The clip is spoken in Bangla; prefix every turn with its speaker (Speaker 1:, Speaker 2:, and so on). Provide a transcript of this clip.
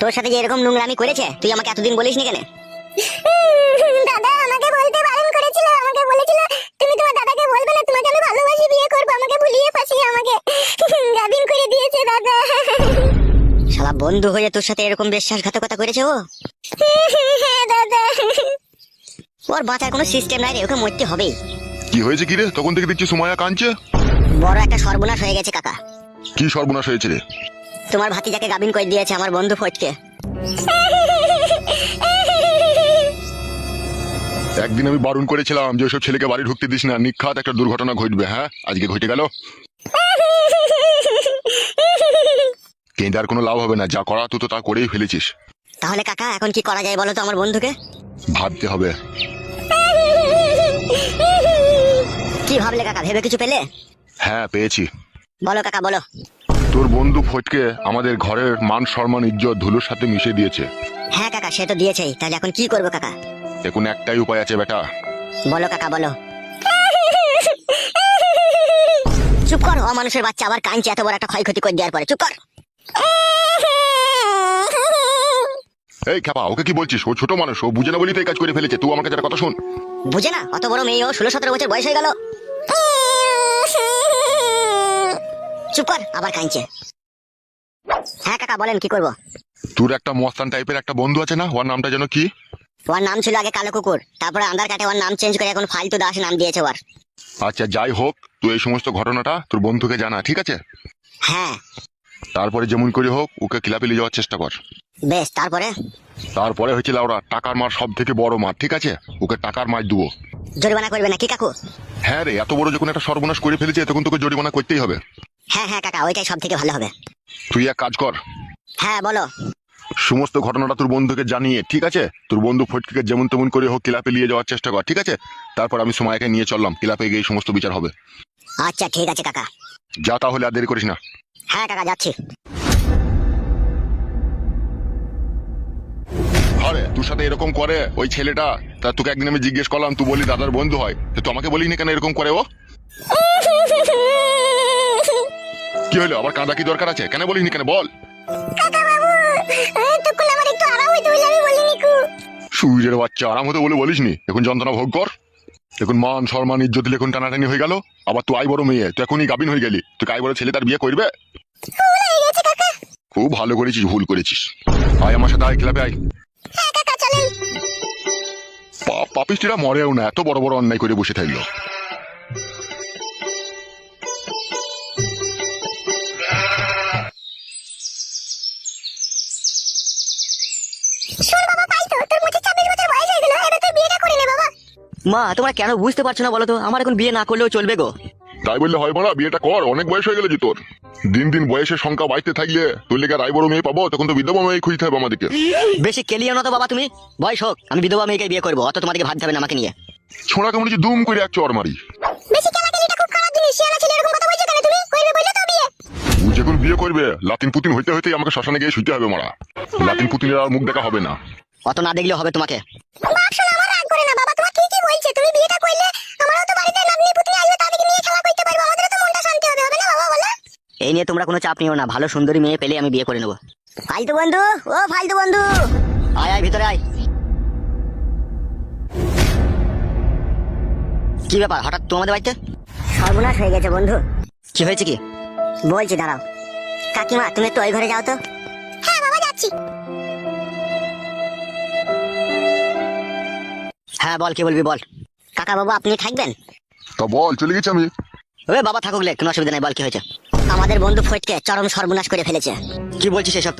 Speaker 1: তোর সাথে যে এরকম নোংরামি করেছে তুই আমাকে এতদিন বলিসনি কেন?
Speaker 2: দাদা আমাকে বলতে বারণ করেছিল, আমাকে বলেছিল তুমি তোমার দাদাকে বলবে না, তোমাকে আমি ভালোবাসি, বিয়ে করব, আমাকে ভুলিয়ে ফাঁসিয়ে আমাকে গাবিন করে দিয়েছে দাদা।
Speaker 1: শালা বন্ধু হয়ে তোর সাথে এরকম বিশ্বাসঘাতকতা করেছে ও?
Speaker 2: হ্যাঁ দাদা।
Speaker 1: ওর বাঁচার কোনো সিস্টেম নাই রে, ওকে মরতে হবেই।
Speaker 3: কি হয়েছে কি রে? তখন থেকে দেখছি সুমাইয়া কাঁদছে।
Speaker 1: বড় একটা সর্বনাশ হয়ে গেছে কাকা।
Speaker 3: কি সর্বনাশ হয়েছে রে?
Speaker 1: তোমার ভাতিজাকে গাবিন করে দিয়েছে আমার বন্ধু ফটকে।
Speaker 3: একদিন আমি বারণ করেছিলাম যে ওসব ছেলেকে বাড়ি ঢুকতে দিস না, নিখাত একটা দুর্ঘটনা ঘটবে। হ্যাঁ, আজকে ঘটে গেল। কেন্দ্র আর কোনো লাভ হবে না, যা করা তুই তো তা করেই ফেলেছিস।
Speaker 1: তাহলে কাকা এখন কি করা যায় বলো তো আমার বন্ধুকে?
Speaker 3: ভাবতে হবে।
Speaker 1: কি ভাবলে কাকা, ভেবে কিছু পেলে?
Speaker 3: হ্যাঁ, পেয়েছি।
Speaker 1: বলো কাকা বলো।
Speaker 3: তোর বন্ধু ফটকে আমাদের ঘরের মান সম্মান ইজ্জত ধুলোর সাথে মিশে দিয়েছে।
Speaker 1: হ্যাঁ কাকা, সে তো দিয়েছেই, তাহলে এখন কি করবো কাকা?
Speaker 3: এখন একটাই উপায় আছে বেটা।
Speaker 1: বলো কাকা বলো। চুপ কর, অমানুষের বাচ্চা আবার কাঁদছে এত বড় একটা ক্ষয়ক্ষতি করে দেওয়ার পরে। চুপ কর।
Speaker 3: এই খেপা, ওকে কি বলছিস? ও ছোট মানুষ, ও বুঝে না বলি তো এই কাজ করে ফেলেছে। তুই আমার কাছে একটা কথা শোন।
Speaker 1: বুঝে না? অত বড় মেয়ে, ও 16-17 বছর বয়স হয়ে গেল। চুপ কর, আবার কাঁদছে। হ্যাঁ কাকা বলেন, কি করবো?
Speaker 3: তোর একটা মস্তান টাইপের একটা বন্ধু আছে না, ওর নামটা যেন কি?
Speaker 1: ওর নাম ছিল আগে কালো কুকুর, তারপরে আন্ধার কাটে ওর নাম চেঞ্জ করে এখন ফালতু দাস নাম দিয়েছে ওর।
Speaker 3: আচ্ছা যাই হোক, তুই এই সমস্ত ঘটনাটা তোর বন্ধুকে জানা, ঠিক আছে?
Speaker 1: হ্যাঁ
Speaker 3: তারপরে যেমন করে হোক ওকে ক্লাবে নিয়ে যাওয়ার চেষ্টা কর।
Speaker 1: বেশ। তারপরে?
Speaker 3: তারপরে হচ্ছে লাউরা, টাকার মার সব থেকে বড় মার, ঠিক আছে? ওকে টাকার মার দেবো।
Speaker 1: জরিমানা করবে নাকি কাকু?
Speaker 3: হ্যাঁ রে, এত বড় যখন একটা সর্বনাশ করে ফেলেছে তখন তোকে জরিমানা করতেই হবে।
Speaker 1: হ্যাঁ হ্যাঁ কাকা, ওইটাই সব থেকে ভালো হবে।
Speaker 3: তুই এক কাজ কর,
Speaker 1: হ্যাঁ বলো।
Speaker 3: সমস্ত ঘটনাটা তোর বন্ধুকে জানিয়ে, ঠিক আছে, তোর বন্ধু ফটকে যেমন তেমন করে হোক ক্লাবে নিয়ে যাওয়ার চেষ্টা কর, ঠিক আছে? তারপর আমি সময়কে নিয়ে চললাম, ক্লাবে গিয়ে এই সমস্ত বিচার হবে।
Speaker 1: আচ্ছা ঠিক আছে কাকা।
Speaker 3: যা তাহলে, আর দেরি করিস না।
Speaker 1: হ্যাঁ কাকা যাচ্ছি।
Speaker 3: আরে তোর সাথে এরকম করে ওই ছেলেটা, তা তোকে একদিন আমি জিজ্ঞেস করলাম, তুই বলি দাদার বন্ধু হয়, তো আমাকে বলিনি কেন এরকম করে ও? কি হলো আবার, কাঁদা কি দরকার আছে? কেন বলিনি কেন বল?
Speaker 2: কাকা বাবু, তখন আমার একটু আরাম হইতে বলে আমি বলিনি কু।
Speaker 3: সুইরের বাচ্চা, আরাম হতে বলে বলিসনি? এখন যন্ত্রণা ভোগ কর। এখন মান সম্মান ইজ্জত দিলে এখন টানাটানি হয়ে গেল। আবার তুই আই বড় মেয়ে, তুই এখনই গাবিন হয়ে গেলি, তুই আই বড় ছেলে তার বিয়ে করবে?
Speaker 2: ভুল হয়ে গেছে কাকা।
Speaker 3: খুব ভালো করেছিস, ভুল করেছিস। আয় আমার সাথে, আয় ক্লাবে আয়।
Speaker 2: হ্যাঁ কাকা চলেন।
Speaker 3: পাপিষ্টিরা মরেও না, এত বড় বড় অন্যায় করে বসে থাকলো।
Speaker 2: শোন বাবা, পাই তো তোর মুখে 26 বছর বয়স হয়ে গেল, এবার তুই বিয়েটা করে নে বাবা।
Speaker 1: মা তোমরা কেন বুঝতে পারছো না বলো তো? আমার এখন বিয়ে না করলেও চলবে গো।
Speaker 3: তাই বললে হয় বলা, বিয়েটা কর, অনেক বয়স হয়ে গেল যে তোর। দিন দিন বয়সের সংখ্যা বাড়তে থাকলে তোর লেগে রায় বড় মেয়ে পাবো, তখন তো বিধবা মেয়ে খুঁজতে হবে আমাদেরকে।
Speaker 1: বেশি কেলিও না তো বাবা তুমি। বয়স হোক, আমি বিধবা মেয়েকে বিয়ে করবো, অত তোমাদেরকে ভাবতে হবে না আমাকে নিয়ে।
Speaker 3: ছোড়া কেমন যে দুম করে এক চর মারি।
Speaker 2: বেশি কেলাকেলিটা খুব খারাপ জিনিস। শিয়ানা ছেলে এরকম কথা বলছো কেন তুমি? করবে বললে তো বিয়ে।
Speaker 3: ও যখন বিয়ে করবে, লাতিন পুতিন হইতে হইতেই আমাকে শ্মশানে গিয়ে শুইতে হবে মারা। লাতিন পুতিনের আর মুখ দেখা হবে না।
Speaker 1: অত না দেখলেও হবে তোমাকে।
Speaker 2: বাপ শোনা, আমার রাগ করে না বাবা, তোমার ঠিকই বলছে। তুমি বিয়েটা করলে আমারও তো বাড়িতে নাতনি পুতনি আসবে, তাদেরকে নিয়ে খেলা করতে পারবো, আমাদেরও তো মনটা শান্তি হবে, হবে না বাবা বলো?
Speaker 1: এই নিয়ে তোমরা কোনো চাপ নিও না, ভালো সুন্দরী মেয়ে পেলে আমি বিয়ে করে নেবো। ফালতু বন্ধু, ও ফালতু বন্ধু, আয় আয় ভিতরে আয়। কি ব্যাপার, হঠাৎ তোমাদের বাড়িতে? সর্বনাশ হয়ে গেছে বন্ধু। কি হয়েছে কি? বলছি দাঁড়াও। কাকিমা তুমি একটু ওই ঘরে যাও তো।
Speaker 2: হ্যাঁ বাবা যাচ্ছি।
Speaker 1: হ্যাঁ বল, কি বলবি বল। কাকা বাবু আপনি থাকবেন?
Speaker 3: তা বল, চলে গেছি আমি।
Speaker 1: ওই বাবা থাকুক লে, কোনো অসুবিধা নাই, বল কি হয়েছে? আমাদের বন্ধু ফটকে চরম সর্বনাশ করে ফেলেছে। কি বলছিস এসব?